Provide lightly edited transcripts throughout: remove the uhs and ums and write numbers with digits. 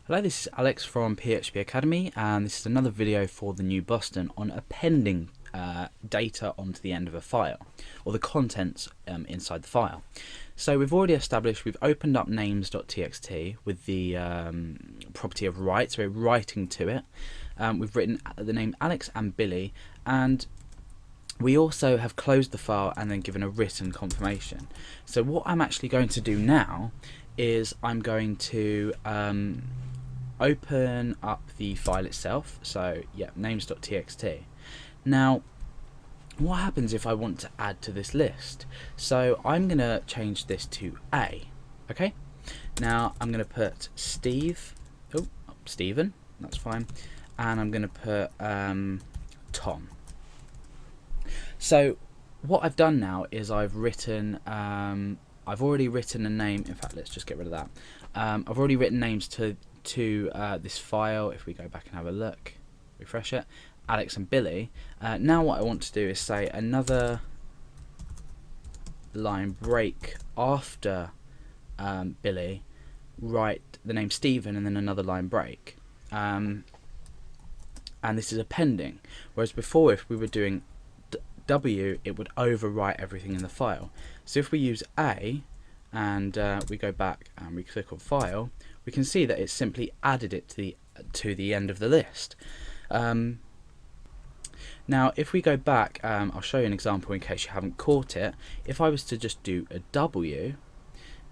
Hello, this is Alex from PHP Academy, and this is another video for the new Boston on appending data onto the end of a file, or the contents inside the file. So we've already established, we've opened up names.txt with the property of write, so we're writing to it. We've written the name Alex and Billy, and we also have closed the file and then given a written confirmation. So what I'm actually going to do now is I'm going to open up the file itself. So yeah, names.txt. Now what happens if I want to add to this list? So I'm going to change this to A. Okay, now I'm going to put Stephen, that's fine, and I'm going to put Tom. So what I've done now is I've written I've already written a name. In fact, let's just get rid of that. I've already written names to this file. If we go back and have a look, refresh it, Alex and Billy. Now what I want to do is say another line break after Billy, write the name Stephen, and then another line break. And this is appending, whereas before if we were doing W, it would overwrite everything in the file. So if we use A and we go back and we click on file, we can see that it's simply added it to the end of the list. Now if we go back, I'll show you an example in case you haven't caught it. If I was to just do a W,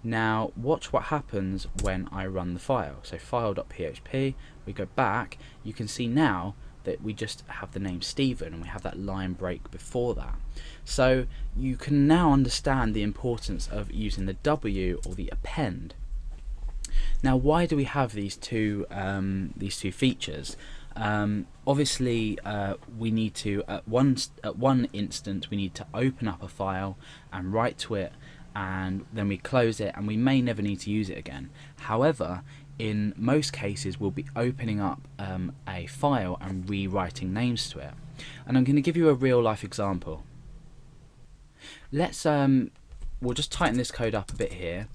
now watch what happens when I run the file. So file.php, we go back, you can see now that we just have the name Stephen and we have that line break before that. So you can now understand the importance of using the W or the append. Now why do we have these two features? Obviously we need to at one instant we need to open up a file and write to it, and then we close it and we may never need to use it again. However, in most cases we'll be opening up a file and rewriting names to it, and I'm going to give you a real life example. Let's we'll just tighten this code up a bit here,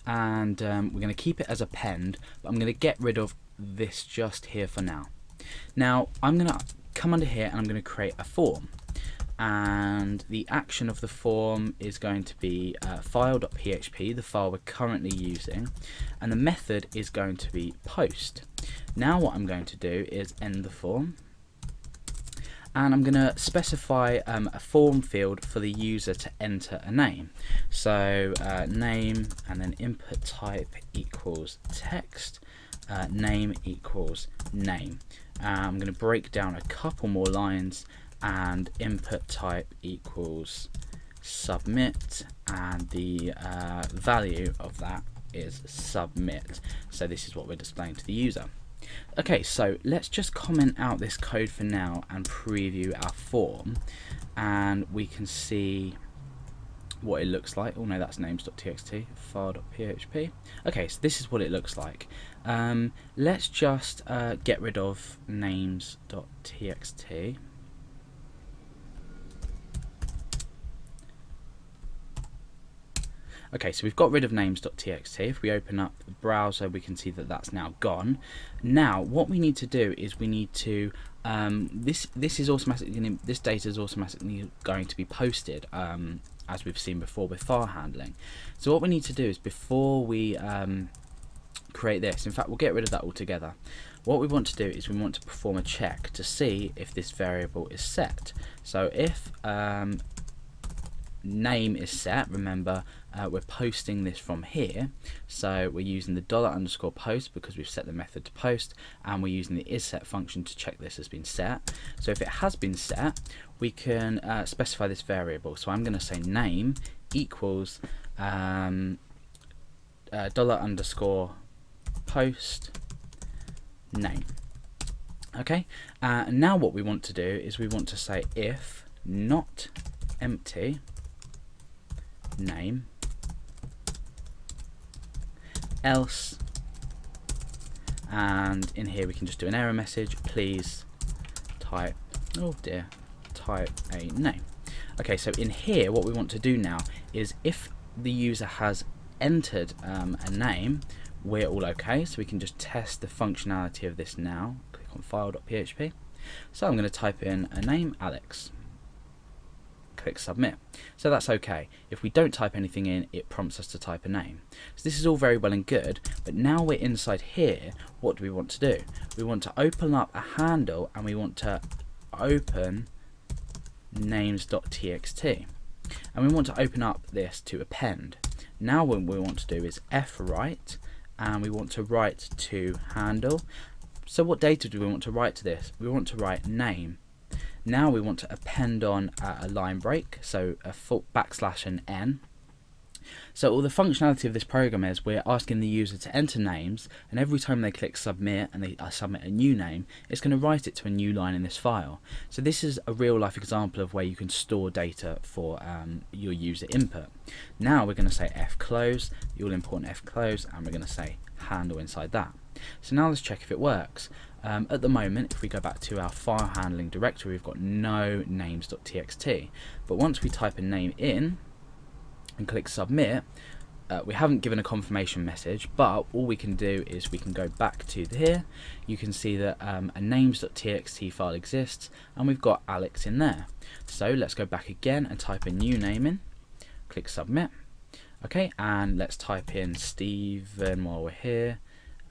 and we're going to keep it as append, but I'm going to get rid of this just here for now. Now I'm going to come under here and I'm going to create a form, and the action of the form is going to be file.php, the file we're currently using, and the method is going to be post. Now what I'm going to do is end the form, and I'm going to specify a form field for the user to enter a name. So name, and then input type equals text, name equals name. I'm going to break down a couple more lines, and input type equals submit, and the value of that is submit. So this is what we're displaying to the user. Okay, so let's just comment out this code for now and preview our form, and we can see what it looks like. Oh no, that's names.txt, file.php. Okay, so this is what it looks like. Let's just get rid of names.txt. Okay, so we've got rid of names.txt. If we open up the browser, we can see that that's now gone. Now, what we need to do is we need to this data is automatically going to be posted, as we've seen before with file handling. So what we need to do is, before we create this, in fact we'll get rid of that altogether. What we want to do is we want to perform a check to see if this variable is set. So if name is set, remember we're posting this from here, so we're using the $_post because we've set the method to post, and we're using the isSet function to check this has been set. So if it has been set, we can specify this variable. So I'm going to say name equals $_post name. Okay, now what we want to do is we want to say if not empty name else, and in here we can just do an error message, please type a name. Okay, so in here what we want to do now is, if the user has entered a name, we're all okay, so we can just test the functionality of this now. Click on file.php. So I'm going to type in a name, Alex. Click submit. So that's okay. If we don't type anything in, it prompts us to type a name. So this is all very well and good, but now we're inside here, what do we want to do? We want to open up a handle and we want to open names.txt. And we want to open up this to append. Now what we want to do is fwrite, and we want to write to handle. So what data do we want to write to this? We want to write name. Now we want to append on a line break, so a full backslash and n. So all the functionality of this program is we're asking the user to enter names, and every time they click submit and they submit a new name, it's going to write it to a new line in this file. So this is a real life example of where you can store data for your user input. Now we're going to say fclose, the all important fclose, and we're going to say handle inside that. So now let's check if it works. At the moment, if we go back to our file handling directory, we've got no names.txt. But once we type a name in and click submit, we haven't given a confirmation message, but all we can do is we can go back to here. You can see that a names.txt file exists, and we've got Alex in there. So let's go back again and type a new name in, click submit. Okay, and let's type in Stephen while we're here,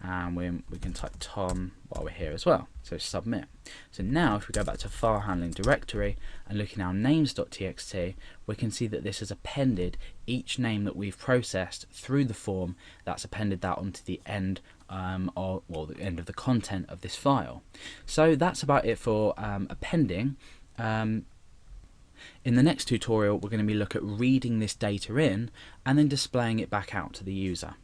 and we can type Tom while we're here as well. So submit. So now if we go back to file handling directory and look in our names.txt, we can see that this has appended each name that we've processed through the form. That's appended that onto the end the end of the content of this file. So that's about it for appending. In the next tutorial, we're going to be looking at reading this data in and then displaying it back out to the user.